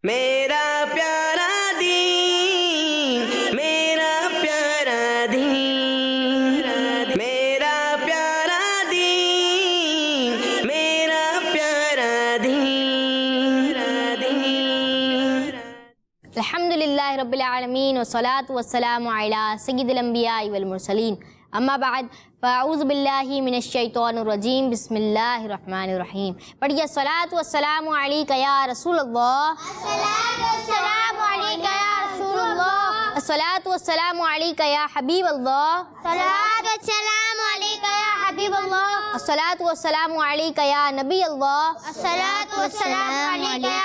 میرا پیارا دین، میرا پیارا دین، میرا پیارا دین، میرا پیارا دین۔ الحمدللہ رب العالمین والصلاة والسلام علی سید الانبیاء والمرسلین، اما بعد فاعوذ باللہ من الشیطان الرجیم، بسم اللہ الرحمن الرحیم۔ پڑھیے الصلاۃ والسلام علیک یا رسول اللہ، الصلاۃ والسلام علیک یا رسول اللہ، الصلاۃ والسلام علیک یا حبیب اللہ، الصلاۃ والسلام علیک یا حبیب اللہ، الصلاۃ والسلام علیک یا نبی اللہ، الصلاۃ والسلام علیک یا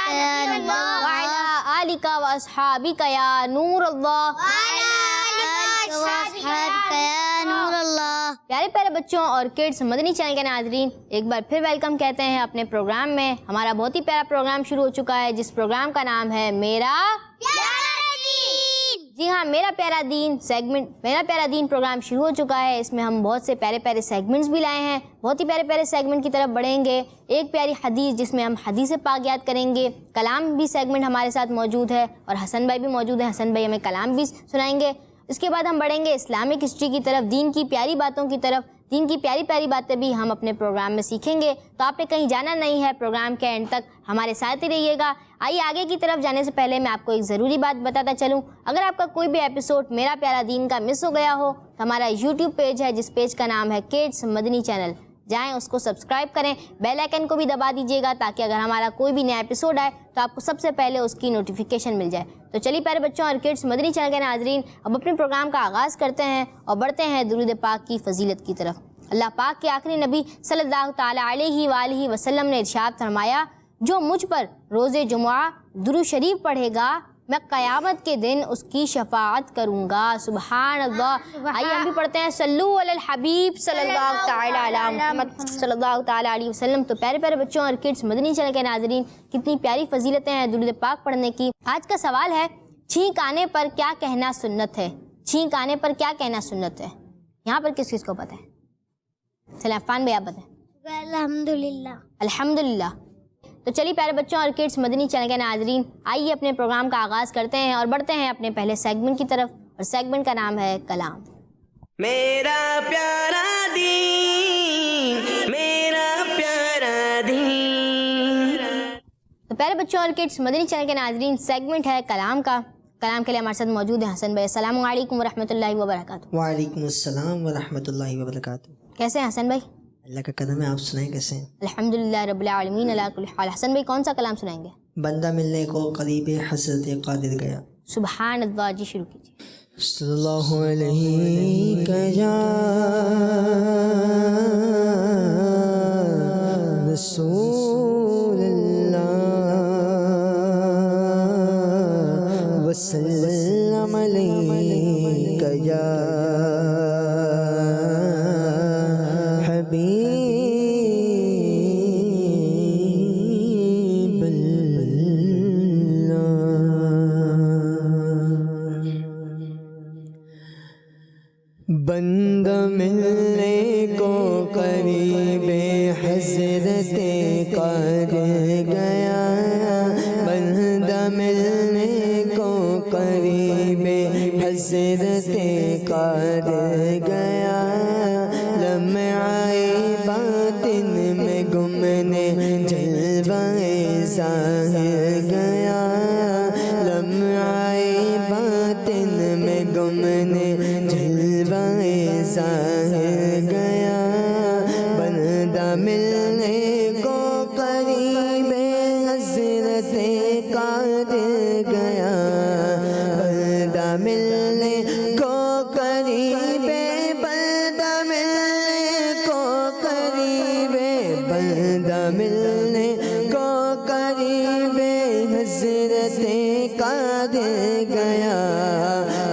نبی اللہ، وعلی آلک و اصحابک یا نور اللہ۔ وعلی آلک و اصحابک یا نور اللہ۔ پیارے پیارے بچوں اور کڈس مدنی چینل کے ناظرین، ایک بار پھر ویلکم کہتے ہیں اپنے پروگرام میں۔ ہمارا بہت ہی پیارا پروگرام شروع ہو چکا ہے، جس پروگرام کا نام ہے میرا پیارا دین۔ جی ہاں، میرا پیارا دین سیگمنٹ، میرا پیارا دین پروگرام شروع ہو چکا ہے۔ اس میں ہم بہت سے پیارے پیارے سیگمنٹس بھی لائے ہیں، بہت ہی پیارے پیارے سیگمنٹ کی طرف بڑھیں گے۔ ایک پیاری حدیث جس میں ہم حدیث پاک یاد کریں گے، کلام بھی سیگمنٹ ہمارے ساتھ موجود ہے اور حسن بھائی بھی موجود ہیں، حسن بھائی ہمیں کلام بھی سنائیں گے۔ اس کے بعد ہم بڑھیں گے اسلامک ہسٹری کی طرف، دین کی پیاری باتوں کی طرف، دین کی پیاری پیاری باتیں بھی ہم اپنے پروگرام میں سیکھیں گے۔ تو آپ نے کہیں جانا نہیں ہے، پروگرام کے اینڈ تک ہمارے ساتھ ہی رہیے گا۔ آئیے آگے کی طرف جانے سے پہلے میں آپ کو ایک ضروری بات بتاتا چلوں، اگر آپ کا کوئی بھی ایپیسوڈ میرا پیارا دین کا مس ہو گیا ہو تو ہمارا یوٹیوب پیج ہے، جس پیج کا نام ہے کڈس مدنی چینل، جائیں اس کو سبسکرائب کریں، بیل آئیکن کو بھی دبا دیجیے گا تاکہ اگر ہمارا کوئی بھی نیا ایپیسوڈ آئے تو آپ کو سب سے پہلے اس کی نوٹیفیکیشن مل جائے۔ تو چلیے پیارے بچوں اور کڈس مدنی چینل کے ناظرین، اب اپنے پروگرام کا آغاز کرتے ہیں اور بڑھتے ہیں درود پاک کی فضیلت کی طرف۔ اللہ پاک کے آخری نبی صلی اللہ تعالیٰ علیہ وآلہ وسلم نے ارشاد فرمایا، جو مجھ پر روز جمعہ درود شریف پڑھے گا میں قیامت کے دن اس کی شفاعت کروں گا۔ سبحان اللہ۔ آئیے ہم بھی پڑھتے ہیں صلو علی الحبیب صلی اللہ تعالیٰ علی محمد صلی اللہ تعالیٰ علیہ وسلم۔ تو پیارے پیارے بچوں اور کڈس مدنی چینل کے ناظرین، کتنی پیاری فضیلتیں ہیں درود پاک پڑھنے کی۔ آج کا سوال ہے، چھینک آنے پر کیا کہنا سنت ہے؟ چھینک آنے پر کیا کہنا سنت ہے؟ یہاں پر کس کو پتہ ہے؟ چلیں عفان بھائی آپ بتائیں۔ الحمدللہ۔ الحمدللہ۔ تو چلیے پیارے بچوں اور کڈس مدنی چینل کے ناظرین، آئیے اپنے پروگرام کا آغاز کرتے ہیں اور بڑھتے ہیں اپنے پہلے سیگمنٹ کی طرف، اور سیگمنٹ کا نام ہے کلام۔ میرا پیارا دین، میرا پیارا دین۔ تو پیارے بچوں اور کڈس مدنی چینل کے ناظرین، سیگمنٹ ہے کلام کا۔ کلام کے لیے ہمارے ساتھ موجود ہیں حسن بھائی۔ السلام علیکم ورحمۃ اللہ وبرکاتہ۔ وعلیکم السلام ورحمۃ اللہ وبرکاتہ۔ کیسے ہیں حسن بھائی؟ اللہ کا کرم ہے، آپ سنائیں کیسے ہیں؟ الحمدللہ رب العالمین علی کل حال۔ حسن بھائی کون سا کلام سنائیں گے؟ بندہ ملنے کو قریب حضرت قادر گیا۔ سبحان اللہ، جی شروع کیجیے۔ صلی اللہ علیہ یا رسول اللہ وسلم علیک یا بندہ ملنے کو قریب حضرت قادر گیا، بندہ ملنے کو قریب حضرت قادر گیا، لمعائے باطن میں گمنے جلوہ ظاہر گیا، لمعائے باطن میں گمنے ظاہر گیا، بندہ ملنے کو قریب حضرت قادر گیا، بندہ ملنے کو قریب، بندہ ملنے کو قریب، بندہ ملنے کو قریب حضرت قادر گیا،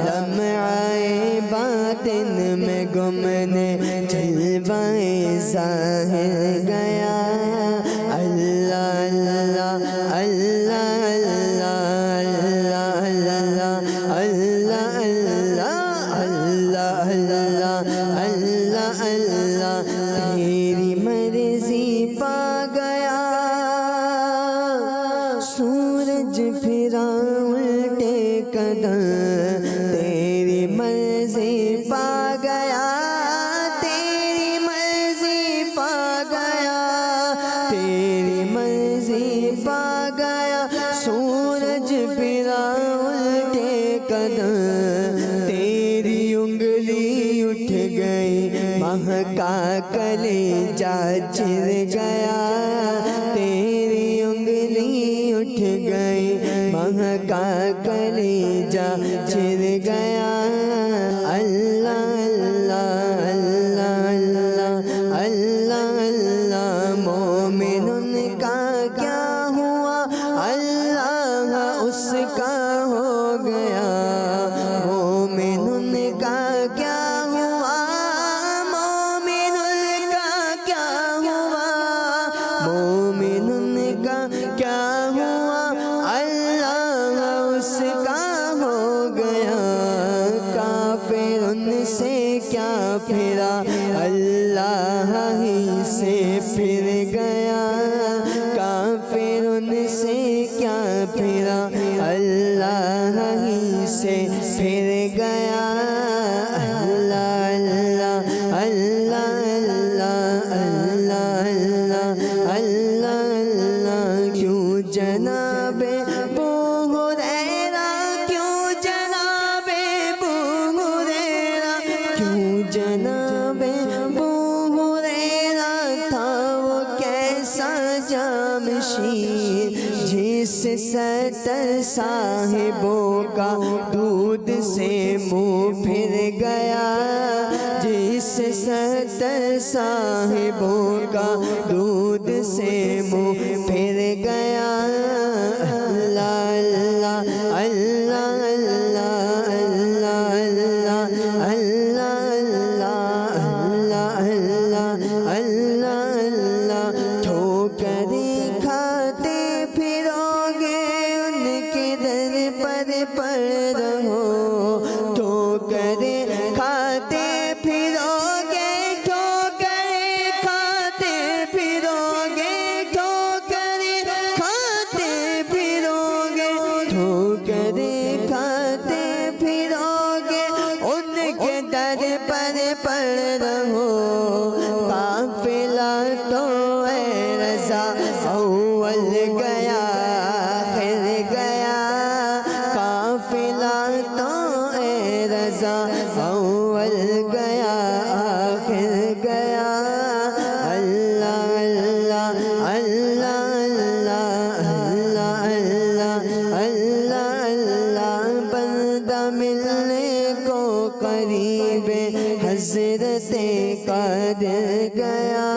لمعائے باطن میں گمنے جلوہ ظاہر گیا، اللہ اللہ اللہ اللہ اللہ اللہ اللہ اللہ اللہ اللہ، تیری مرضی پا گیا سورج پھرا الٹے قدم تیری مرضی پا گیا تیری مرضی پا گیا تیری مرضی پا گیا سورج پھرا الٹے قدم تیری انگلی اٹھ گئی مہکا کلیجہ چر گیا تیری انگلی اٹھ گئی مہکا کلیجہ چر گیا اللہ اللہ اللہ اللہ اللہ اللہ مومن کا کیا ہوا اللہ اس کا ہو گیا مومن کا کیا ہوا مومن کا کیا ہوا مومن کا کیا ہوا اللہ اس کا ہو گیا کافر ان سے کیا پھرا اللہ ہی سے پھر گیا کافر ان سے کیا پھرا اللہ ہی سے پھر گیا اللہ اللہ اللہ اللہ اللہ اللہ اللہ کیوں جناب ابو ہریرہ کیوں جناب ابو ہریرہ کیوں جناب ابو ہریرہ تھا وہ کیسا جامشیر جس 70 صاحبوں کا دودھ سے منہ پھر گیا جس 70 صاحبوں کا دودھ سے منہ پھر گیا اللہ اللہ اللہ اللہ اللہ اللہ اللہ اللہ اللہ اللہ ٹھوکریں کھاتے پھرو گے ان کے در پر پڑ رہو ٹھوکریں کھاتے پھرو گے ٹھوکریں کھاتے پھرو گے ٹھوکریں کھاتے پھرو گے ٹھوکریں کھاتے پھرو گے ان کے در پر پڑ رہو قافلہ تو اے رضا اول گیا آخر گیا قافلہ تو اے رضا اول گیا آخر گیا اللہ اللہ اللہ اللہ اللہ اللہ اللہ بندہ ملنے کو قریب حضرت قادر گیا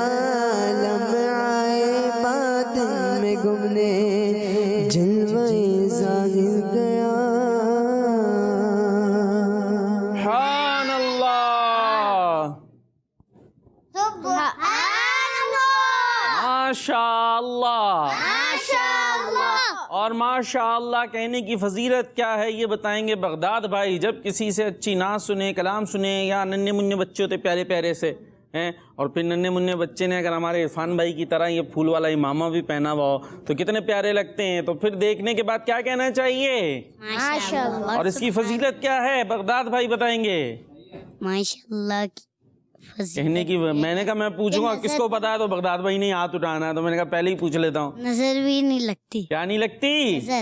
لمعائے باطن میں گمنے جلوہ ظاہر گیا سبحان اللہ ماشاء اللہ اور ماشاء اللہ کہنے کی فضیلت کیا ہے یہ بتائیں گے بغداد بھائی جب کسی سے اچھی نعت سنے کلام سنے یا ننھے منھے بچے ہوتے پیارے پیارے سے ہیں اور پھر ننھے منھے بچے نے اگر ہمارے عرفان بھائی کی طرح یہ پھول والا امامہ بھی پہنا ہوا ہو تو کتنے پیارے لگتے ہیں تو پھر دیکھنے کے بعد کیا کہنا چاہیے ماشاءاللہ اور اس کی فضیلت کیا ہے بغداد بھائی بتائیں گے ماشاءاللہ کی کہنے کی میں نے کہا میں پوچھوں گا کس کو پتا ہے تو بغداد بھائی نے ہاتھ اٹھانا ہے تو میں نے کہا پہلے ہی پوچھ لیتا ہوں نظر بھی نہیں لگتی کیا نہیں لگتی نظر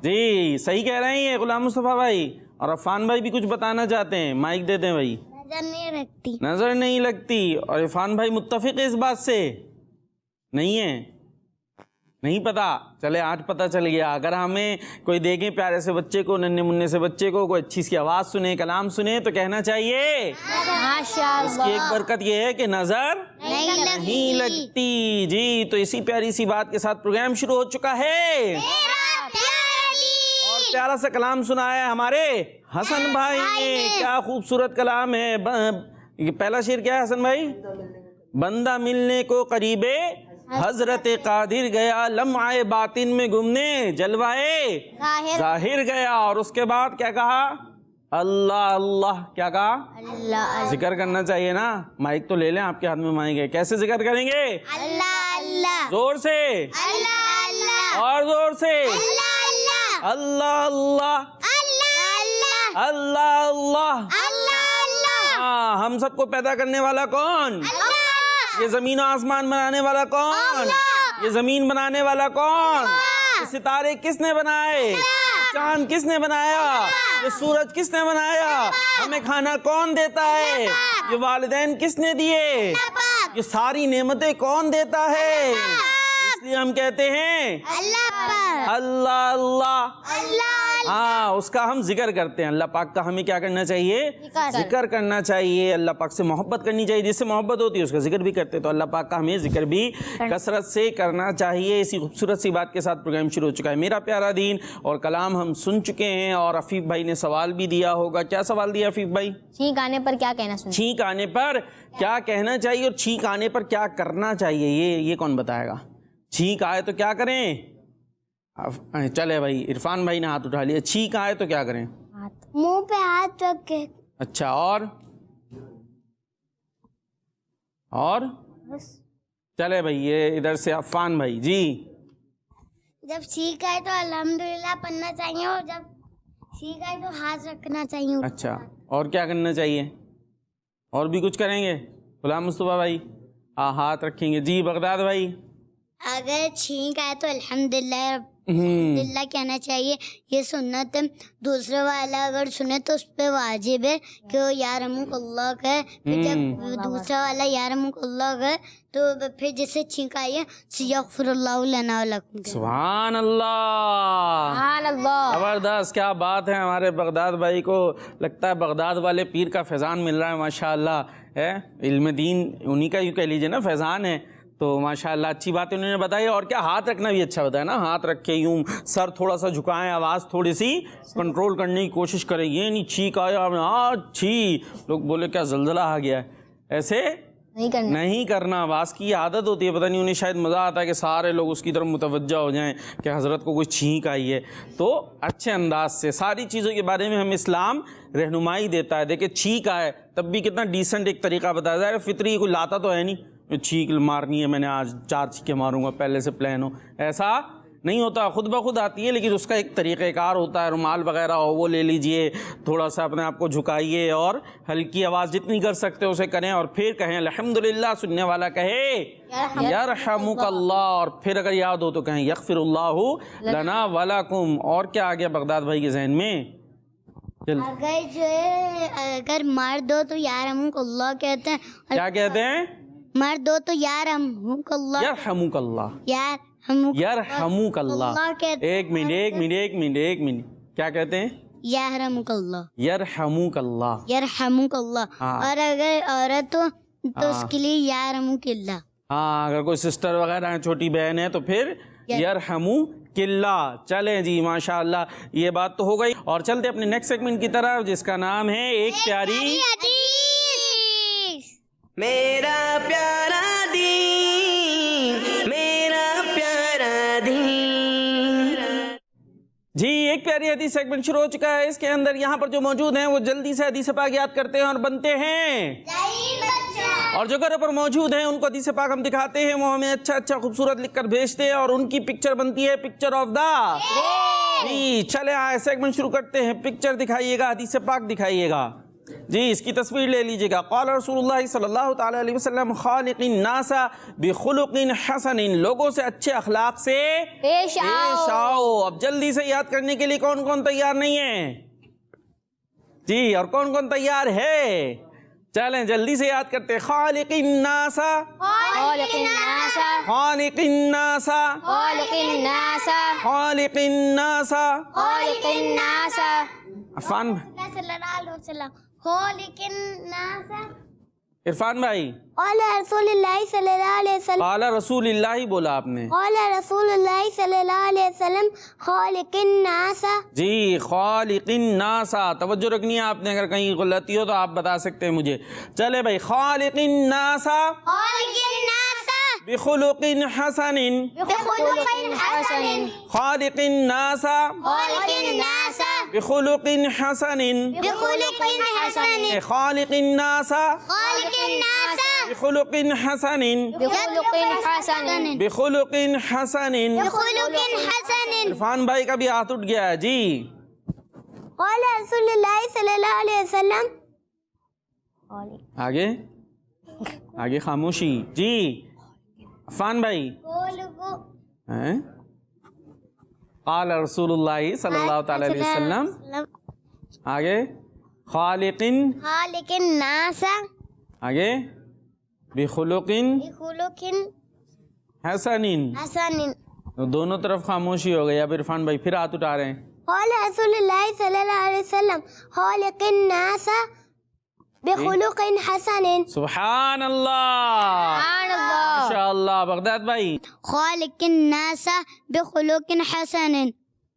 جی صحیح کہہ رہے ہیں یہ غلام مصطفیٰ بھائی اور عرفان بھائی بھی کچھ بتانا چاہتے ہیں مائک دے دیں بھائی نظر نہیں لگتی نظر نہیں لگتی اور عرفان بھائی متفق ہے اس بات سے نہیں ہے نہیں پتا چلے آج پتا چل گیا اگر ہمیں کوئی دیکھیں پیارے سے بچے کو ننھے منھے سے بچے کو کوئی اچھی سی آواز سنے کلام سنے تو کہنا چاہیے اس کی ایک برکت یہ ہے کہ نظر نہیں لگتی جی تو اسی پیاری سی بات کے ساتھ پروگرام شروع ہو چکا ہے اور پیارا سا کلام سنایا ہے ہمارے حسن بھائی نے کیا خوبصورت کلام ہے پہلا شعر کیا ہے حسن بھائی بندہ ملنے کو قریبے حضرت قادر گیا لمعے باطن میں گمنے جلوائے ظاہر گیا اور اس کے بعد کیا کہا اللہ اللہ کیا کہا ذکر کرنا چاہیے نا مائک تو لے لیں آپ کے ہاتھ میں مائک ہے کیسے ذکر کریں گے اللہ اللہ زور سے اللہ اللہ اور زور سے اللہ اللہ اللہ اللہ اللہ اللہ اللہ اللہ ہاں، ہم سب کو پیدا کرنے والا کون؟ یہ زمین و آسمان بنانے والا کون؟ یہ زمین بنانے والا کون؟ یہ ستارے کس نے بنائے؟ چاند کس نے بنایا؟ یہ سورج کس نے بنایا؟ ہمیں کھانا کون دیتا ہے؟ یہ والدین کس نے دیے؟ یہ ساری نعمتیں کون دیتا ہے؟ اس لیے ہم کہتے ہیں اللہ اللہ اللہ ہاں، اس کا ہم ذکر کرتے ہیں۔ اللہ پاک کا ہمیں کیا کرنا چاہیے؟ ذکر کرنا چاہیے۔ اللہ پاک سے محبت کرنی چاہیے، جس سے محبت ہوتی ہے اس کا ذکر بھی کرتے، تو اللہ پاک کا ہمیں ذکر بھی کثرت سے کرنا چاہیے۔ اسی خوبصورت سی بات کے ساتھ پروگرام شروع ہو چکا ہے میرا پیارا دین، اور کلام ہم سن چکے ہیں، اور عفیف بھائی نے سوال بھی دیا ہوگا۔ کیا سوال دیا عفیف بھائی؟ چھینک آنے پر کیا کہنا سنیں؟ چھینک آنے پر کیا کہنا چاہیے اور چھینک آنے پر کیا کرنا چاہیے، یہ کون بتائے گا؟ چھینک آئے تو کیا کریں؟ چلے بھائی، عرفان بھائی نے ہاتھ اٹھا لیا۔ چھینک آئے تو کیا کریں؟ منہ پہ ہاتھ رکھ کے اچھا، اور چلے بھائی، یہ ادھر سے عفان بھائی جی۔ جب چھینک آئے تو الحمدللہ پڑھنا چاہیے، اور جب چھینک آئے تو ہاتھ رکھنا چاہیے۔ اچھا، اور کیا کرنا چاہیے؟ اور بھی کچھ کریں گے؟ غلام مصطفیٰ بھائی ہاتھ رکھیں گے جی۔ بغداد بھائی؟ اگر چھینک آئے تو الحمدللہ کہنا چاہیے، یہ سنت ہے۔ دوسرے والا اگر سنے تو اس پہ واجب ہے کہ وہ یا رحمک اللہ کہے، پھر جب دوسرا والا یا رحمک اللہ کہے تو پھر جسے چھینک آئی ہے یغفر اللہ لنا ولکم۔ سبحان اللہ، سبحان اللہ، زبردست، کیا بات ہے۔ ہمارے بغداد بھائی کو لگتا ہے بغداد والے پیر کا فیضان مل رہا ہے، ماشاءاللہ ہے۔ علم دین انہی کا یوں کہہ لیجیے نا فیضان ہے، تو ماشاءاللہ اچھی بات انہوں نے بتائی۔ اور کیا ہاتھ رکھنا بھی اچھا بتایا نا، ہاتھ رکھ کے یوں سر تھوڑا سا جھکائیں، آواز تھوڑی سی کنٹرول کرنے کی کوشش کریں۔ یہ نہیں چھینک آیا چھی لوگ بولے کیا زلزلہ آ گیا ہے، ایسے نہیں کرنا۔ آواز کی عادت ہوتی ہے، پتہ نہیں انہیں شاید مزہ آتا ہے کہ سارے لوگ اس کی طرف متوجہ ہو جائیں کہ حضرت کو کوئی چھینک آئی ہے۔ تو اچھے انداز سے ساری چیزوں کے بارے میں ہم اسلام رہنمائی دیتا ہے۔ دیکھیں چھینک آئے تب بھی کتنا ڈیسنٹ ایک طریقہ بتایا جائے، فطری کوئی لاتا تو ہے نہیں چھینک مارنی ہے، میں نے آج 4 چھینکیں ماروں گا، پہلے سے پلان ہو، ایسا نہیں ہوتا، خود بخود آتی ہے، لیکن اس کا ایک طریقہ کار ہوتا ہے۔ رومال وغیرہ ہو وہ لے لیجئے، تھوڑا سا اپنے آپ کو جھکائیے اور ہلکی آواز جتنی کر سکتے اسے کریں، اور پھر کہیں الحمدللہ، سننے والا کہے یرحمک اللہ، اور پھر اگر یاد ہو تو کہیں یغفر اللہ لنا ولکم۔ اور کیا آگیا بغداد بھائی کے ذہن میں؟ اگر جو ہے اگر مرد ہو تو یا رحمک اللہ کہتے ہیں، کیا کہتے ہیں؟ مرد ہو تو یا رحمک اللہ، یرحمک اللہ، یرحمک اللہ کہتے ہیں۔ ایک منٹ، کیا کہتے ہیں؟ یرحمک اللہ، یرحمک اللہ، یرحمک اللہ۔ اور اگر عورت ہو تو اس کے لیے یا رحمک اللہ۔ ہاں، اگر کوئی سسٹر وغیرہ ہے، چھوٹی بہن ہے، تو پھر یرحمک اللہ۔ چلیں جی، ماشاءاللہ یہ بات تو ہو گئی، اور چلتے اپنے نیکسٹ سیگمنٹ کی طرف، جس کا نام ہے ایک پیاری میرا پیارا دین، میرا پیارا دین۔ جی، ایک پیاری حدیث سیگمنٹ شروع ہو چکا ہے۔ اس کے اندر یہاں پر جو موجود ہیں وہ جلدی سے حدیث پاک یاد کرتے ہیں اور بنتے ہیں، اور جو گھر پر موجود ہیں ان کو حدیث پاک ہم دکھاتے ہیں، وہ ہمیں اچھا خوبصورت لکھ کر بھیجتے ہیں، اور ان کی پکچر بنتی ہے پکچر آف دا۔ جی چلے آئے سیگمنٹ شروع کرتے ہیں۔ پکچر دکھائیے گا، حدیث پاک دکھائیے گا جی، اس کی تصویر لے لیجئے گا۔ قال رسول اللہ صلی اللہ تعالی علیہ وسلم خالق الناس بخلق حسن، لوگوں سے اچھے اخلاق سے پیش آؤ۔ اب جلدی سے یاد کرنے کے لیے کون کون تیار نہیں ہے جی، اور کون کون تیار ہے؟ چلیں جلدی سے یاد کرتے۔ خالق الناس، خالق الناس، خالق الناس، خالق الناس، خالق الناس۔ خالق الناس۔ عفان صلی اللہ علیہ وسلم، خالق الناس۔ عرفان بھائی؟ قال رسول اللہ صلی اللہ علیہ وسلم، قال رسول اللہ بولا آپ نے؟ قال رسول اللہ صلی اللہ علیہ وسلم خالق الناس۔ جی، خالق الناس، توجہ رکھنی ہے آپ نے، اگر کہیں غلطی ہو تو آپ بتا سکتے ہیں مجھے۔ چلے بھائی، خالق الناس خالق الناس بخلق حسن، بخلق حسن، خالق الناس خالق الناس بخلق حسن، بخلق حسن، خالق الناس خالق الناس بخلق حسن بخلق حسن بخلق حسن بخلق حسن عرفان بھائی کا بھی ہاتھ اٹھ گیا ہے جی. قال رسول اللہ صلی اللہ علیہ وسلم. آگے آگے خاموشی جی. عرفان بھائی ہیں؟ قال رسول اللہ صلی اللہ تعالی علیہ وسلم. آگے خالق خالق الناس آگے بخلق بخلق حسن. حسن. دونوں طرف خاموشی ہو گئی. اب عرفان بھائی پھر ہاتھ اٹھا رہے ہیں. قال رسول اللہ صلی اللہ علیہ وسلم خالق الناس بخلق حسن. سبحان اللہ سبحان اللہ. ماشاء اللہ. بغداد بھائی خالق الناس بخلق حسن.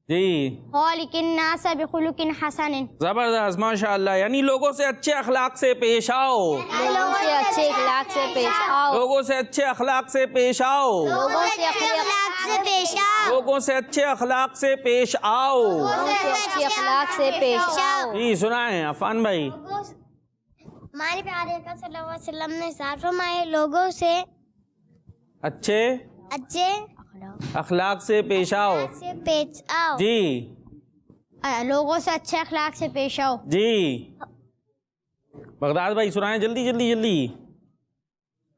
جی خالق الناس بخلق حسن. زبردست ماشاء اللہ. یعنی لوگوں سے اچھے اخلاق سے پیش آؤ. لوگوں سے اچھے اخلاق سے پیش آؤ. لوگوں سے اچھے اخلاق سے پیش آؤ. لوگوں سے اخلاق سے پیش آؤ. لوگوں سے اچھے اخلاق سے پیش آؤ. اچھے اخلاق سے پیش آؤ. جی سنائیں عفان بھائی. ہمارے پیارے آقا صلی اللہ علیہ وسلم نے ارشاد فرمایا لوگوں سے اچھے اچھے اخلاق سے پیش آؤ. سے پیش آؤ. جی لوگوں سے اچھے اخلاق سے پیش آؤ. جی بغداد بھائی سنائیں جلدی جلدی جلدی.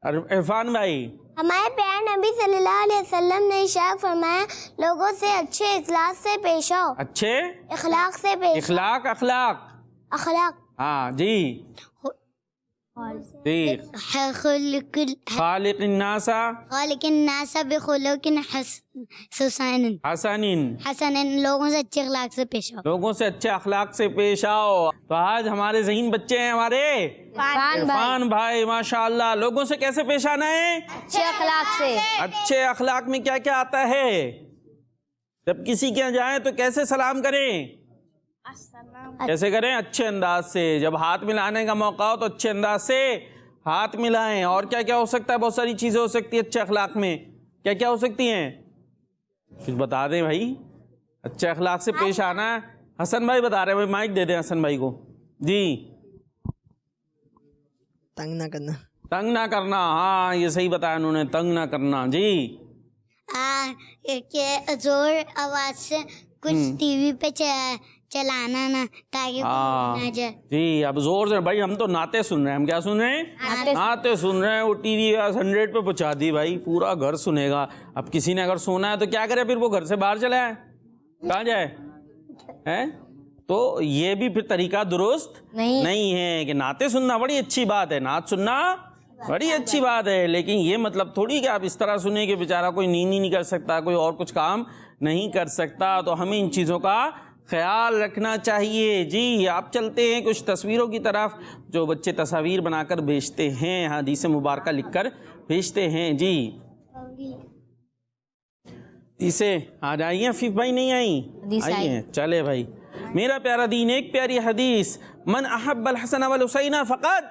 عرفان بھائی. ہمارے پیارے نبی صلی اللہ علیہ وسلم نے ارشاد فرمایا لوگوں سے اچھے اخلاق سے پیش آؤ. اچھے اخلاق سے پیش اخلاق اخلاق اخلاق. ہاں جی جی. خالق الناس خالق الناس بخلق حسن. حسن. حسن. لوگوں سے اچھے اخلاق سے پیش آؤ. لوگوں سے اچھے اخلاق سے پیش آؤ. تو آج ہمارے ذہین بچے ہیں ہمارے عرفان بھائی ماشاء اللہ. لوگوں سے کیسے پیش آنا ہے؟ اچھے اخلاق سے. اچھے اخلاق میں کیا کیا آتا ہے؟ جب کسی کے یہاں جائیں تو کیسے سلام کریں؟ کیسے کریں؟ اچھے انداز سے. جب ہاتھ ملانے کا موقع ہو تو اچھے انداز سے ہاتھ ملائیں. اور کیا کیا ہو سکتا ہے؟ بہت ساری چیزیں ہو سکتی ہیں اچھے اخلاق میں. کیا کیا ہو سکتی ہیں؟ کچھ بتا دیں بھائی. اچھے اخلاق سے پیش آنا ہے. حسن بھائی بتا رہے ہیں. بھائی مائک دے دیں حسن بھائی کو. جی تنگ نہ کرنا. تنگ نہ کرنا. ہاں یہ صحیح بتایا انہوں نے. تنگ نہ کرنا. جی کہ زور آواز سے کچھ ٹی وی پہ چلانا نا تاکہ نہ جائے. جی اب زور سے بھائی ہم تو نعتیں سن رہے ہیں. ہم کیا سن رہے ہیں؟ نعتیں سن رہے ہیں. وہ ٹی وی 100 پہ پہنچا دی بھائی. پورا گھر سنے گا. اب کسی نے اگر سونا ہے تو کیا کرے پھر؟ وہ گھر سے باہر چلا ہے. کہاں جائے؟ تو یہ بھی پھر طریقہ درست نہیں ہے کہ نعتیں سننا بڑی اچھی بات ہے. نعت سننا بڑی اچھی بات ہے. لیکن یہ مطلب تھوڑی کہ آپ اس طرح سنیں کہ بیچارہ کوئی نیند ہی نہیں کر سکتا, کوئی اور کچھ کام نہیں کر سکتا. تو ہمیں ان چیزوں کا خیال رکھنا چاہیے. جی آپ چلتے ہیں کچھ تصویروں کی طرف جو بچے تصاویر بنا کر بھیجتے ہیں, حدیث مبارکہ لکھ کر بھیجتے ہیں. جی اسے آ جائیے. عفیف بھائی نہیں آئی؟ آئیے. چلے بھائی. میرا پیارا دین ایک پیاری حدیث, من احب الحسن والحسین فقد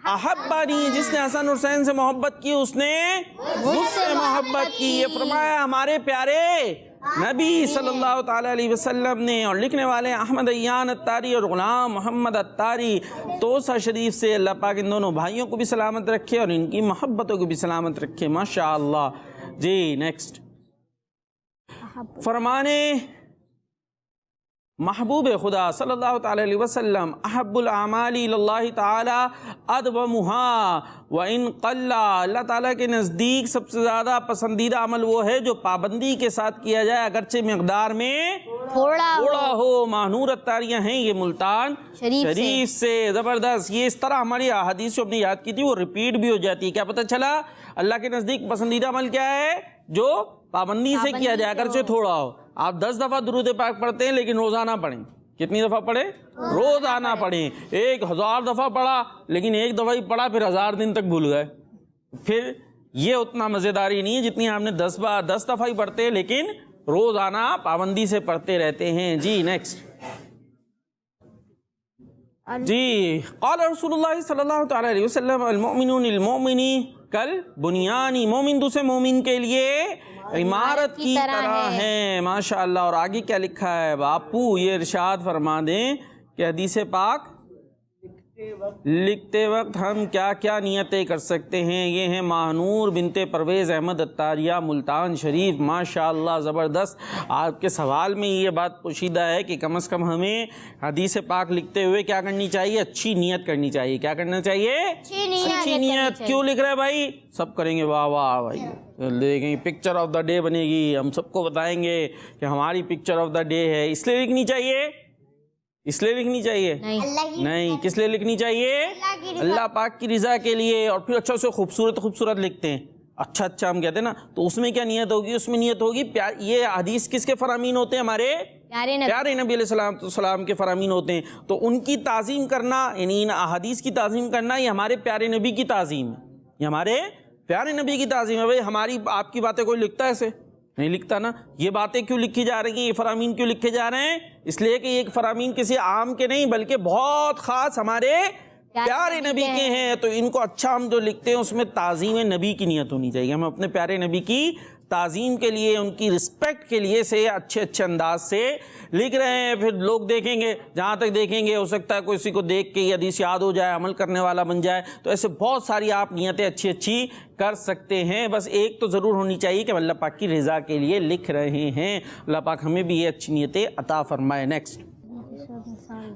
احبانی, جس نے حسن حسین سے محبت کی اس نے مجھ سے محبت کی. یہ فرمایا ہمارے پیارے نبی صلی اللہ تعالی علیہ وسلم نے. اور لکھنے والے احمد ایان اتاری اور غلام محمد اتاری توسہ شریف سے. اللہ پاک ان دونوں بھائیوں کو بھی سلامت رکھے اور ان کی محبتوں کو بھی سلامت رکھے. ماشاء اللہ. جی نیکسٹ. فرمانے محبوب خدا صلی اللہ تعالی علیہ وسلم, احب الاعمال اللہ تعالی ادومها وان قل, اللہ تعالیٰ کے نزدیک سب سے زیادہ پسندیدہ عمل وہ ہے جو پابندی کے ساتھ کیا جائے اگرچہ مقدار میں تھوڑا ہو. ماہنور اتاریاں ہیں یہ ملتان شریف سے. زبردست. یہ اس طرح ہماری احادیث جو ہم نے یاد کی تھی وہ ریپیٹ بھی ہو جاتی ہے. کیا پتہ چلا؟ اللہ کے نزدیک پسندیدہ عمل کیا ہے؟ جو پابندی سے کیا جائے اگرچہ تھوڑا ہو. آپ 10 دفعہ درود پاک پڑھتے ہیں لیکن روزانہ پڑھیں. کتنی دفعہ پڑھیں؟ روزانہ پڑھیں. 1000 دفعہ پڑھا لیکن ایک دفعہ ہی پڑھا پھر 1000 دن تک بھول گئے. پھر یہ اتنا مزیداری نہیں ہے جتنی آپ نے 10 دفعہ ہی پڑھتے ہیں لیکن روزانہ پابندی سے پڑھتے رہتے ہیں. جی نیکسٹ. جی قال رسول اللہ صلی اللہ تعالی علیہ وسلم, المؤمنون للمؤمن کالبنیان, مومن دوسرے مومن کے لیے عمارت کی طرح ہے. ماشاء اللہ. اور آگے کیا لکھا ہے باپو؟ یہ ارشاد فرما دیں کہ حدیث پاک لکھتے وقت ہم کیا کیا نیتیں کر سکتے ہیں؟ یہ ہیں ماہنور بنت پرویز احمد عطاریہ ملتان شریف، ماشاءاللہ زبردست۔ آپ کے سوال میں یہ بات پوشیدہ ہے کہ کم از کم ہمیں حدیث پاک لکھتے ہوئے کیا کرنی چاہیے؟ اچھی نیت کرنی چاہیے۔ کیا کرنا چاہیے؟ اچھی نیت۔ کیوں لکھ رہے بھائی؟ سب کریں گے واہ واہ بھائی، دیکھیں پکچر آف دا ڈے بنے گی، ہم سب کو بتائیں گے کہ ہماری پکچر آف دا ڈے ہے، اس لیے لکھنی چاہیے؟ اس لیے لکھنی چاہیے؟ نہیں، کس لیے لکھنی چاہیے؟ اللہ پاک کی رضا کے لیے۔ اور پھر اچھا سے خوبصورت لکھتے ہیں، اچھا ہم کہتے ہیں نا، تو اس میں کیا نیت ہوگی؟ اس میں نیت ہوگی یہ حدیث کس کے فرامین ہوتے ہیں؟ ہمارے پیارے نبی علیہ السلام کے فرامین ہوتے ہیں، تو ان کی تعظیم کرنا، یعنی ان احادیث کی تعظیم کرنا، یہ ہمارے پیارے نبی کی تعظیم ہے، یہ ہمارے پیارے نبی کی تعظیم ہے۔ بھائی ہماری آپ کی باتیں کوئی لکھتا ہے ایسے؟ نہیں لکھتا نا۔ یہ باتیں کیوں لکھی جا رہی ہیں؟ یہ فرامین کیوں لکھے جا رہے ہیں؟ اس لیے کہ یہ فرامین کسی عام کے نہیں بلکہ بہت خاص ہمارے پیارے نبی کے ہیں، تو ان کو اچھا ہم جو لکھتے ہیں اس میں تعظیم نبی کی نیت ہونی چاہیے۔ ہم اپنے پیارے نبی کی تعظیم کے لیے، ان کی رسپیکٹ کے لیے سے اچھے انداز سے لکھ رہے ہیں۔ پھر لوگ دیکھیں گے، جہاں تک دیکھیں گے، ہو سکتا ہے کسی کو دیکھ کے یہ حدیث یاد ہو جائے، عمل کرنے والا بن جائے، تو ایسے بہت ساری آپ نیتیں اچھی کر سکتے ہیں۔ بس ایک تو ضرور ہونی چاہیے کہ اللہ پاک کی رضا کے لیے لکھ رہے ہیں۔ اللہ پاک ہمیں بھی یہ اچھی نیتیں عطا فرمائے۔ نیکسٹ،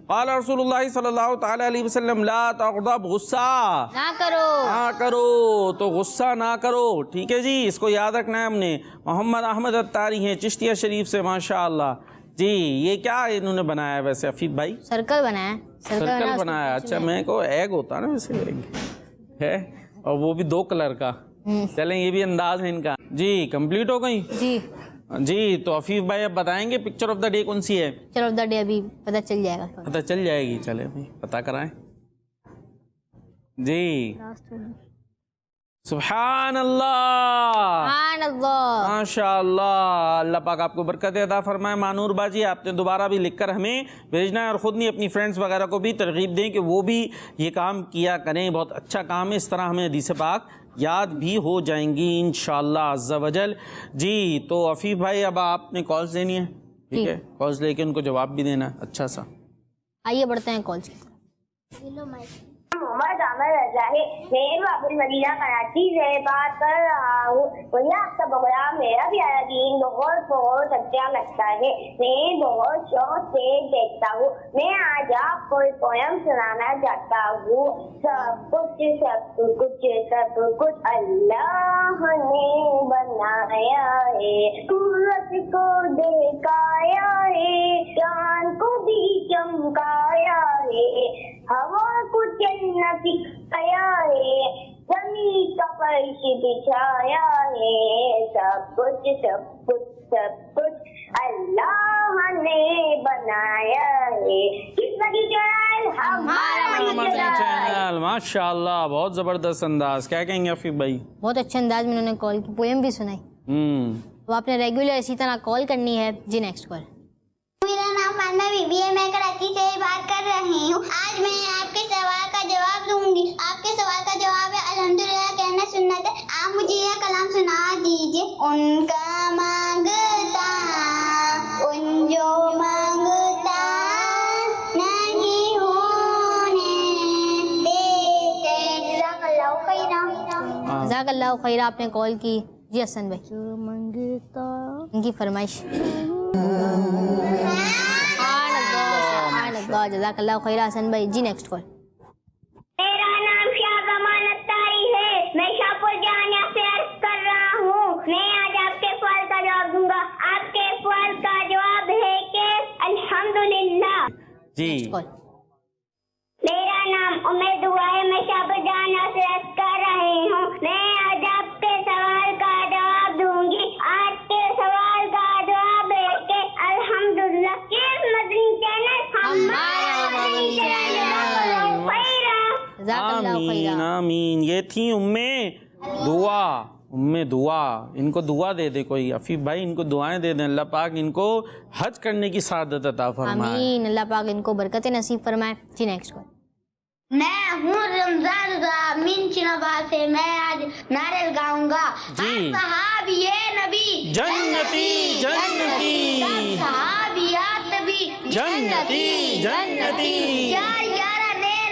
قال رسول اللہ صلی اللہ تعالی علیہ وسلم لا تغضب، غصہ نہ کرو، تو غصہ نہ کرو، ٹھیک ہے جی، اس کو یاد رکھنا ہے ہم نے۔ محمد احمد عطاری ہیں چشتیہ شریف سے، ماشاءاللہ جی۔ یہ کیا انہوں نے بنایا ہے ویسے عفیف بھائی؟ سرکل بنایا، اچھا میں کو ایگ ہوتا نا ویسے ہے، اور وہ بھی 2 کلر کا۔ چلیں یہ بھی انداز ہے ان کا جی۔ کمپلیٹ ہو گئی جی۔ تو عفیف بھائی اب بتائیں گے پکچر آف دا ڈے کون سی ہے؟ پکچر آف دا ڈے ابھی پتہ چل جائے گا، پتہ چل جائے گی، چلے بھائی پتہ کرائیں جی۔ سبحان اللہ، ماشاء اللہ، اللہ پاک آپ کو برکت عطا فرمائے۔ مانور باجی آپ نے دوبارہ بھی لکھ کر ہمیں بھیجنا ہے، اور خود نہیں اپنی فرینڈز وغیرہ کو بھی ترغیب دیں کہ وہ بھی یہ کام کیا کریں، بہت اچھا کام ہے، اس طرح ہمیں حدیث پاک یاد بھی ہو جائیں گی انشاءاللہ عز و جل جی۔ تو عفیف بھائی اب آپ نے کالز دینی ہے، ٹھیک ہے، کالز لے کے ان کو جواب بھی دینا ہے اچھا سا۔ آئیے بڑھتے ہیں کالز کی۔ محمد عامر رضا ہے، میں باب المدینہ کراچی سے بات کر رہا ہوں۔ مجھے آپ کا پروگرام میرا پیارا دین بہت اچھا لگتا ہے، میں بہت شوق سے دیکھتا ہوں۔ میں آج آپ کو ایک پویم سنانا چاہتا ہوں۔ سب کچھ اللہ نے بنایا ہے، سورج کو دکھایا ہے، چاند کو بھی چمکایا ہے، ہوا کو چلنا سکھایا ہے، زمین کا فرش بچھایا ہے، سب کچھ اللہ نے بنایا ہے۔ کس لگی چینل؟ ہمارا چینل، ماشاء اللہ، بہت زبردست انداز۔ کیا کہیں گے عفیف بھائی؟ بہت اچھے انداز میں انہوں نے کال کی، پویم بھی سنائی۔ تو آپ نے ریگولر اسی طرح کال کرنی ہے جی۔ Next call. میرا نام فاطمہ بی بی ہے، میں کراچی سے بات کر رہی ہوں۔ آج میں آپ کے سوال کا جواب دوں گی۔ آپ کے سوال کا جواب ہے الحمدللہ کہنا سنت ہے۔ آپ مجھے یہ کلام سنا دیجیے۔ ان کا مانگتا ان جو مانگتا نہیں ہونے دیتے۔ جزاک اللہ خیرا۔ جزاک اللہ خیر۔ آپ نے کال کی جی حسن بھائی، ان کی فرمائش۔ جزاک اللہ خیر حسن بھائی جی۔ Next call. میرا نام شاہ زمان اتاری ہے، میں شاہپور جامعہ سے عرض کر رہا ہوں۔ میں آج آپ کے سوال کا جواب دوں گا۔ آپ کے سوال کا جواب ہے کہ الحمدللہ جی۔ میرا نام امید ہوا ہے، میں شاہپور جامعہ سے عرض کر رہی ہوں۔ میں آج آپ کے سوال کا جواب دوں گی۔ آج کے سوال کا جواب ہے کہ الحمدللہ۔ کس مدنی چینل؟ ہمارا مدنی چینل۔ آمین آمین۔ یہ تھی ام دعا، ان کو دعا دے دے کوئی، عفیف بھائی ان کو دعائیں دے دیں، اللہ پاک ان کو حج کرنے کی سعادت عطا فرمائے۔ آمین، اللہ پاک ان کو برکت نصیب فرمائے جی۔ Next call. میں ہوں رمضان رضا من چناباد سے، میں آج نعرے لگاؤں گا۔ جی۔ صحابی نبی جنتی جنتی، صحابیات نبی جنتی جنتی، یار یارا نے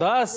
10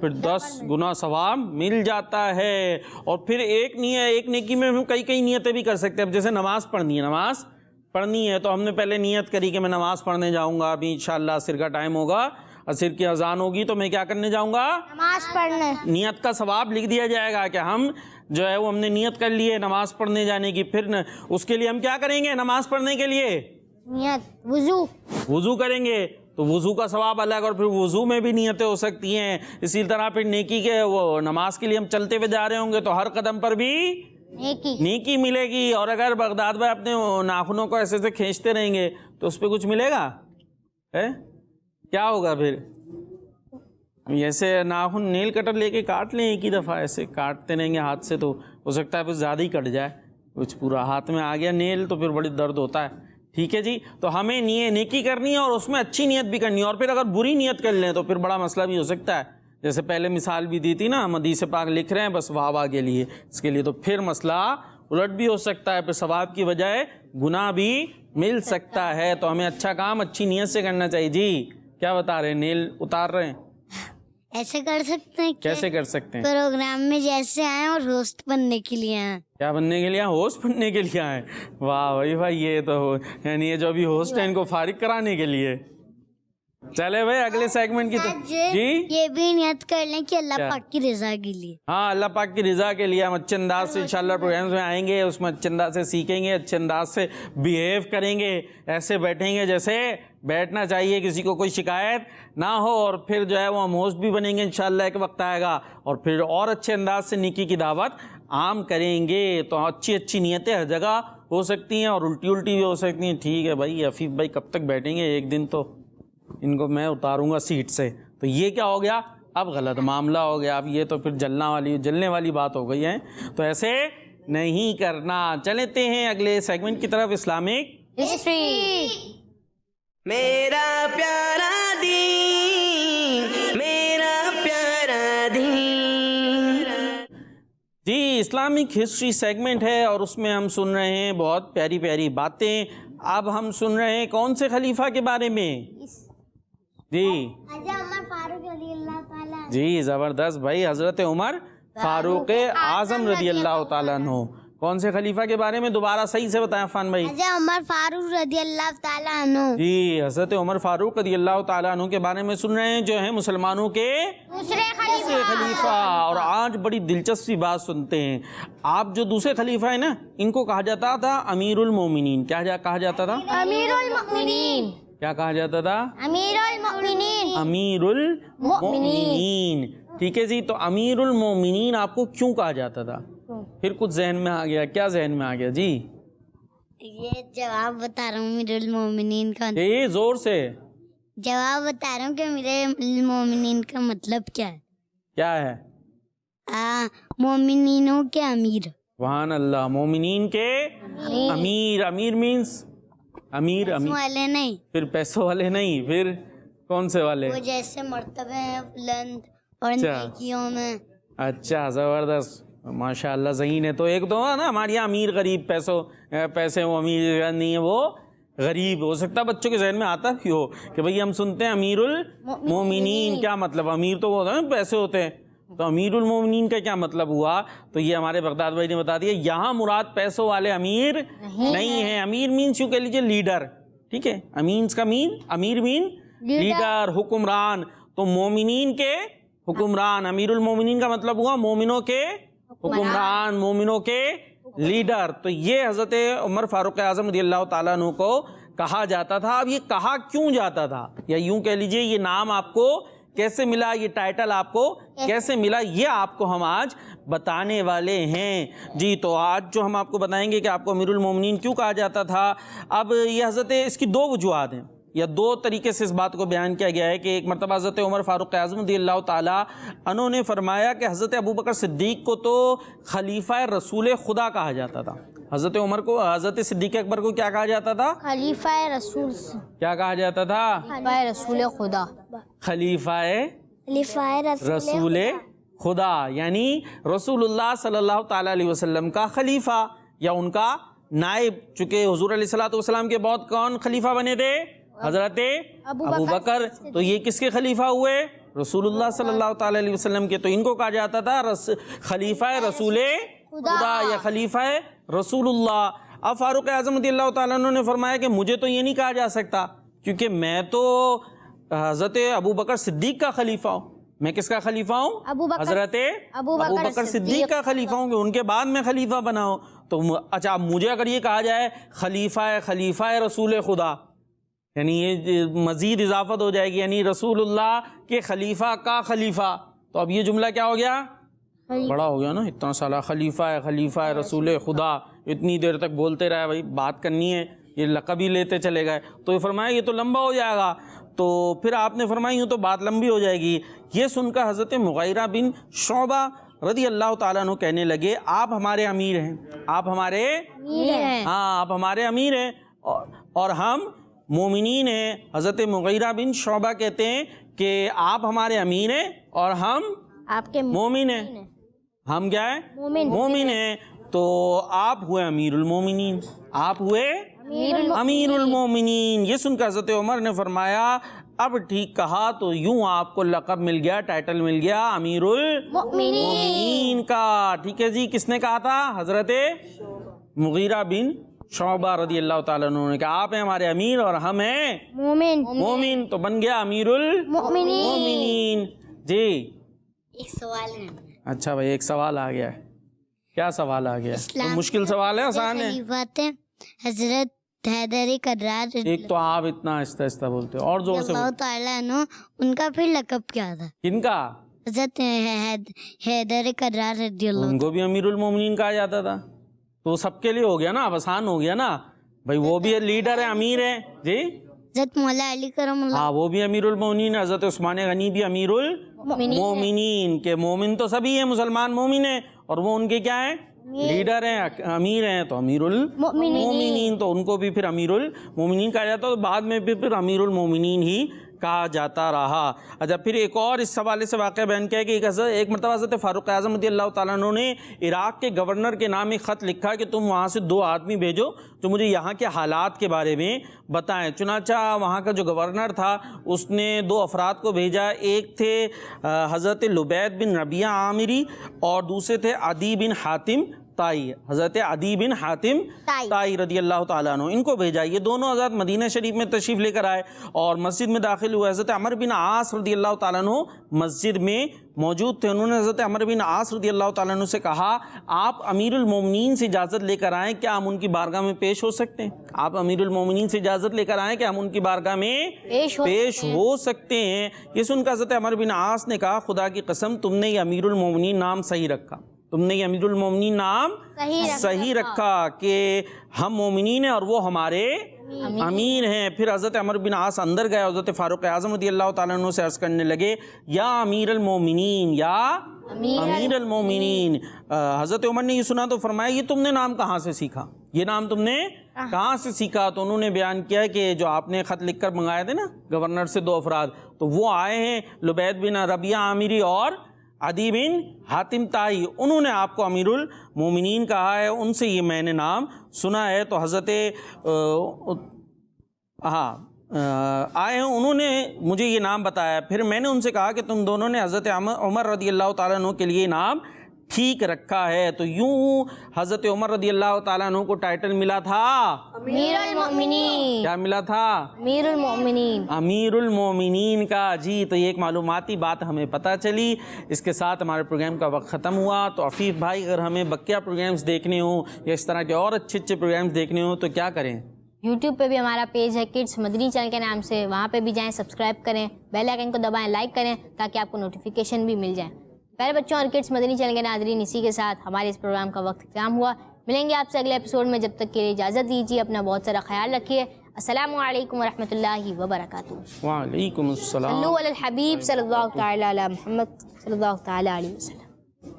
پھر 10 گنا ثواب مل جاتا ہے. اور پھر ایک نیکی میں ہم کئی نیتیں بھی کر سکتے ہیں. اب جیسے نماز پڑھنی ہے تو ہم نے پہلے نیت کری کہ میں نماز پڑھنے جاؤں گا. ابھی انشاءاللہ عصر کا ٹائم ہوگا, عصر کی اذان ہوگی تو میں کیا کرنے جاؤں گا؟ نماز پڑھنے. نیت کا ثواب لکھ دیا جائے گا کہ ہم جو ہے وہ ہم نے نیت کر لی ہے نماز پڑھنے جانے کی. پھر اس کے لیے ہم کیا کریں گے؟ نماز پڑھنے کے لیے نیت وضو کریں گے, تو وضو کا ثواب الگ, اور پھر وضو میں بھی نیتیں ہو سکتی ہیں. اسی طرح پھر نیکی کے وہ نماز کے لیے ہم چلتے ہوئے جا رہے ہوں گے تو ہر قدم پر بھی نیکی ملے گی. اور اگر بغداد بھائی اپنے ناخنوں کو ایسے کھینچتے رہیں گے تو اس پہ کچھ ملے گا؟ کیا ہوگا پھر؟ ایسے ناخن نیل کٹر لے کے کاٹ لیں ایک ہی دفعہ, ایسے کاٹتے رہیں گے ہاتھ سے تو ہو سکتا ہے پھر زیادہ ہی کٹ جائے. کچھ پورا ہاتھ میں آ گیا نیل تو پھر بڑی درد ہوتا ہے. ٹھیک ہے جی, تو ہمیں نیکی کرنی ہے اور اس میں اچھی نیت بھی کرنی ہے. اور پھر اگر بری نیت کر لیں تو پھر بڑا مسئلہ بھی ہو سکتا ہے. جیسے پہلے مثال بھی دی تھی نا, ہم حدیث پاک لکھ رہے ہیں بس واہ کے لیے, اس کے لیے تو پھر مسئلہ الٹ بھی ہو سکتا ہے. پھر ثواب کی بجائے گناہ بھی مل سکتا ہے. تو ہمیں اچھا کام اچھی نیت سے کرنا چاہیے. جی کیا بتا رہے ہیں؟ نیل اتار رہے ہیں, ایسے کر سکتے ہیں. کیسے کر سکتے ہیں؟ پروگرام میں جیسے آئے اور ہوسٹ بننے کے لیے آئے. کیا بننے کے لیے؟ ہوسٹ بننے کے لیے آئے. واہ بھائی یہ تو یعنی یہ جو ابھی ہوسٹ ہے ان کو فارغ کرانے کے لیے. چلے بھائی اگلے سیگمنٹ کی جی یہ بھی نیت کر لیں کہ اللہ پاک کی رضا کے لیے. ہاں, اللہ پاک کی رضا کے لیے ہم اچھے انداز سے انشاءاللہ پروگرامز میں آئیں گے, اس میں اچھے انداز سے سیکھیں گے, اچھے انداز سے بیہیو کریں گے, ایسے بیٹھیں گے جیسے بیٹھنا چاہیے, کسی کو کوئی شکایت نہ ہو. اور پھر جو ہے وہ ہم ہوسٹ بھی بنیں گے انشاءاللہ, ایک وقت آئے گا, اور پھر اور اچھے انداز سے نیکی کی دعوت عام کریں گے. تو اچھی نیتیں ہر جگہ ہو سکتی ہیں اور الٹی بھی ہو سکتی ہیں. ٹھیک ہے بھائی, عفیف بھائی کب تک بیٹھیں گے؟ ایک دن تو ان کو میں اتاروں گا سیٹ سے. تو یہ کیا ہو گیا؟ اب غلط معاملہ ہو گیا. اب یہ تو پھر جلنے والی بات ہو گئی ہے, تو ایسے نہیں کرنا. چلتے ہیں اگلے سیگمنٹ کی طرف, اسلامک ہسٹری. میرا پیارا دین, میرا پیارا دین. جی اسلامک ہسٹری سیگمنٹ ہے اور اس میں ہم سن رہے ہیں بہت پیاری پیاری باتیں. اب ہم سن رہے ہیں کون سے خلیفہ کے بارے میں؟ جی عمر فاروق رضی اللہ تعالیٰ. جی زبردست بھائی, حضرت عمر فاروق اعظم رضی اللہ تعالیٰ عنہ. کون سے خلیفہ کے بارے میں؟ دوبارہ صحیح سے بتائیں عفان بھائی. عمر فاروق رضی اللہ تعالیٰ عنہ. جی حضرت عمر فاروق رضی اللہ تعالیٰ عنہ کے بارے میں سن رہے ہیں, جو ہیں مسلمانوں کے دوسرے خلیفہ. اور آج بڑی دلچسپی بات سنتے ہیں. آپ جو دوسرے خلیفہ ہیں نا, ان کو کہا جاتا تھا امیر المومنین. کیا کہا جاتا تھا؟ امیر المؤمنین. کیا کہا جاتا تھا؟ امیر المؤمنین. امیر المؤمنین. ٹھیک ہے جی, تو امیر المومنین آپ کو کیوں کہا جاتا تھا؟ پھر کچھ ذہن میں آ گیا. کیا ذہن میں آ گیا جی؟ یہ جواب بتا رہا ہوں امیر المومنین کا. یہ زور سے جواب بتا رہا ہوں کہ امیر المومنین کا مطلب کیا ہے. کیا ہے؟ مومنینوں کے امیر. سبحان اللہ, مومنین کے امیر. امیر مینس امیر والے نہیں, پھر پیسوں والے نہیں, پھر کون سے والے؟ وہ جیسے مرتبے ہیں بلند اور نیکیوں میں. اچھا زبردست, ماشاء اللہ ذہین ہے. تو ایک تو نا ہمارے یہاں امیر غریب, پیسے وہ امیر نہیں ہے, وہ غریب. ہو سکتا ہے بچوں کے ذہن میں آتا بھی ہو کہ بھئی ہم سنتے ہیں امیر المومنین, کیا مطلب؟ امیر تو وہ ہوتا ہے نا پیسے ہوتے ہیں, تو امیر المومنین کا کیا مطلب ہوا؟ تو یہ ہمارے بغداد بھائی نے بتا دیا, یہاں مراد پیسوں والے امیر نہیں ہیں. امیر مینس یوں کہہ لیجیے لیڈر. ٹھیک ہے, امیر مین لیڈر, حکمران. تو مومنین کے حکمران, امیر المومنین کا مطلب ہوا مومنوں کے حکمران, مومنوں کے لیڈر. تو یہ حضرت عمر فاروق اعظم رضی اللہ تعالیٰ عنہ کو کہا جاتا تھا. اب یہ کہا کیوں جاتا تھا, یا یوں کہہ لیجئے یہ نام آپ کو کیسے ملا, یہ ٹائٹل آپ کو کیسے ملا, یہ آپ کو ہم آج بتانے والے ہیں. جی تو آج جو ہم آپ کو بتائیں گے کہ آپ کو امیر المومنین کیوں کہا جاتا تھا. اب یہ حضرت, اس کی دو وجوہات ہیں یا دو طریقے سے اس بات کو بیان کیا گیا ہے کہ ایک مرتبہ حضرت عمر فاروق اعظم رضی اللہ تعالیٰ عنہ نے فرمایا کہ حضرت ابوبکر صدیق کو تو خلیفہ رسول خدا کہا جاتا تھا. حضرت عمر کو, حضرت صدیق اکبر کو کیا کہا جاتا تھا؟ خلیفہ رسول. کیا کہا جاتا تھا؟ خلیفہ رسول خدا. خلیفہ رسول خدا, یعنی رسول اللہ صلی اللہ تعالیٰ علیہ وسلم کا خلیفہ یا ان کا نائب. چونکہ حضور علیہ الصلوۃ والسلام کے بعد کون خلیفہ بنے تھے؟ حضرت ابوبکر. تو یہ کس کے خلیفہ ہوئے؟ رسول اللہ صلی اللہ تعالی علیہ وسلم کے، تو ان کو کہا جاتا تھا خلیفہ رسول خدا یا خلیفہ رسول اللہ۔ اب فاروق اعظم رضی اللہ تعالیٰ عنہ نے فرمایا کہ مجھے تو یہ نہیں کہا جا سکتا کیونکہ میں تو حضرت ابو بکر صدیق کا خلیفہ ہوں۔ میں کس کا خلیفہ ہوں؟ حضرت ابو بکر صدیق کا خلیفہ ہوں، کہ ان کے بعد میں خلیفہ بنا ہوں۔ تو اچھا مجھے اگر یہ کہا جائے خلیفہ رسول خدا، یعنی یہ مزید اضافت ہو جائے گی، یعنی رسول اللہ کے خلیفہ کا خلیفہ، تو اب یہ جملہ کیا ہو گیا؟ بڑا ہو گیا نا، اتنا سالہ خلیفہ رسول خدا، اتنی دیر تک بولتے رہے بھائی، بات کرنی ہے، یہ لقب ہی لیتے چلے گئے، تو یہ فرمایا یہ تو لمبا ہو جائے گا۔ تو پھر آپ نے فرمایا یوں تو بات لمبی ہو جائے گی۔ یہ سن کر حضرت مغیرہ بن شعبہ رضی اللہ تعالیٰ عنہ کہنے لگے آپ ہمارے امیر ہیں، آپ ہمارے آپ ہمارے امیر ہیں اور ہم مومنین ہیں۔ حضرت مغیرہ بن شعبہ کہتے ہیں کہ آپ ہمارے امیر ہیں اور ہم آپ کے مومن ہیں۔ ہم کیا ہیں؟ مومن ہیں۔ تو آپ ہوئے امیر المومنین، آپ ہوئے امیر المومنین۔ یہ سن کر حضرت عمر نے فرمایا اب ٹھیک کہا، تو یوں آپ کو لقب مل گیا، ٹائٹل مل گیا امیر المومنین کا۔ ٹھیک ہے جی، کس نے کہا تھا؟ حضرت مغیرہ بن شعبہ رضی اللہ تعالیٰ عنہ نے کہا آپ ہیں ہمارے امیر اور ہم ہیں مومن، تو بن گیا امیر المومنین۔ جی ایک سوال ہے، اچھا بھائی ایک سوال آ گیا ہے، کیا سوال آ گیا ہے؟ مشکل سوال ہے آسان ہے؟ خلیفہ تھے حضرت حیدر کرار ایک تو آپ اتنا آہستہ آہستہ بولتے ہو، اور زور سے اللہ تعالیٰ عنہ، ان کا پھر لقب کیا تھا؟ کن کا؟ حضرت حیدر کرار رضی اللہ۔ ان کو بھی امیر المومنین کہا جاتا تھا، تو سب کے لیے ہو گیا نا، اب آسان ہو گیا نا بھائی، وہ بھی لیڈر ہے، امیر ہے جی۔ حضرت مولا علی کرم اللہ، ہاں وہ بھی امیر المومنین، حضرت عثمان غنی بھی امیر المومنین، کے مومن تو سبھی ہیں، مسلمان مومن ہیں، اور وہ ان کے کیا ہیں؟ لیڈر ہیں، امیر ہیں، تو امیر المومنین، تو ان کو بھی پھر امیر المومنین کہا جاتا، تو بعد میں بھی پھر امیر المومنین ہی کہا جاتا رہا۔ اچھا پھر ایک اور اس حوالے سے واقعہ بیان کیا کہ ایک مرتبہ حضرت فاروق اعظم رضی اللہ تعالیٰ عنہ نے عراق کے گورنر کے نام ایک خط لکھا کہ تم وہاں سے 2 آدمی بھیجو جو مجھے یہاں کے حالات کے بارے میں بتائیں۔ چنانچہ وہاں کا جو گورنر تھا اس نے 2 افراد کو بھیجا، ایک تھے حضرت لبید بن ربیعہ عامری اور دوسرے تھے عدی بن حاتم طائی، حضرت عدی بن حاتم طائی رضی اللہ تعالیٰ عنہ، ان کو بھیجا۔ یہ دونوں حضرت مدینہ شریف میں تشریف لے کر آئے اور مسجد میں داخل ہوئے۔ حضرت عمر بن عاص رضی اللہ تعالیٰ عنہ مسجد میں موجود تھے، انہوں نے حضرت عمر بن عاص رضی اللہ تعالیٰ عنہ سے کہا آپ امیر المومنین سے اجازت لے کر آئیں، کیا ہم ان کی بارگاہ میں پیش ہو سکتے ہیں؟ آپ امیر المومنین سے اجازت لے کر آئیں کہ ہم ان کی بارگاہ میں پیش ہو سکتے ہیں؟ یہ سن کر حضرت عمر بن عاص نے کہا خدا کی قسم تم نے یہ امیر المومنین نام صحیح رکھا، تم نے یہ امیر المومنین نام صحیح رکھا کہ ہم مومنین ہیں اور وہ ہمارے امیر ہیں۔ پھر حضرت عمر بن عاص اندر گئے، حضرت فاروق اعظم رضی اللہ تعالیٰ عنہ سے عرض کرنے لگے یا امیر المومنین، یا امیر المومنین۔ حضرت عمر نے یہ سنا تو فرمایا یہ تم نے نام کہاں سے سیکھا، یہ نام تم نے کہاں سے سیکھا؟ تو انہوں نے بیان کیا کہ جو آپ نے خط لکھ کر منگائے تھے نا گورنر سے 2 افراد، تو وہ آئے ہیں لبید بن ربیعہ عامری اور عدی بن حاتم طائی، انہوں نے آپ کو امیر المومنین کہا ہے، ان سے یہ میں نے نام سنا ہے۔ تو حضرت آئے ہیں، انہوں نے مجھے یہ نام بتایا، پھر میں نے ان سے کہا کہ تم دونوں نے حضرت عمر رضی اللہ تعالیٰ عنہ کے لیے نام ٹھیک رکھا ہے۔ تو یوں حضرت عمر رضی اللہ تعالیٰ عنہ کو ٹائٹل ملا تھا امیر المومنین، کیا ملا تھا؟ امیر المومنین، امیر المومنین کا۔ جی تو یہ ایک معلوماتی بات ہمیں پتہ چلی۔ اس کے ساتھ ہمارے پروگرام کا وقت ختم ہوا۔ تو عفیف بھائی اگر ہمیں بقیہ پروگرامز دیکھنے ہوں یا اس طرح کے اور اچھے پروگرامز دیکھنے ہوں تو کیا کریں؟ یوٹیوب پہ بھی ہمارا پیج ہے کڈس مدنی چینل کے نام سے، وہاں پہ بھی جائیں، سبسکرائب کریں، بیل آئیکن کو دبائیں، لائک کریں تاکہ آپ کو نوٹیفیکیشن بھی مل جائیں۔ پیارے بچوں اور کڈس مدنی چینل کے ناظرین، اسی کے ساتھ ہمارے اس پروگرام کا وقت اختتام ہوا۔ ملیں گے آپ سے اگلے ایپیسوڈ میں، جب تک کے لیے اجازت دیجیے، اپنا بہت سارا خیال رکھیے۔ السلام علیکم ورحمۃ اللہ وبرکاتہ۔ وعلیکم السلام۔ صلو علی الحبیب صلی اللہ تعالی علی محمد صلی اللہ تعالی علیہ وسلم۔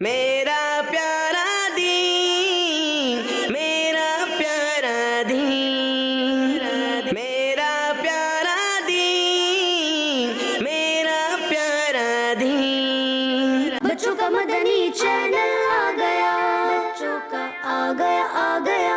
میرا پیارا دین، میرا پیارا دین، میرا پیارا دین، میرا پیارا دین۔ بچوں کا مدنی چینل آ گیا، بچوں کا آ گیا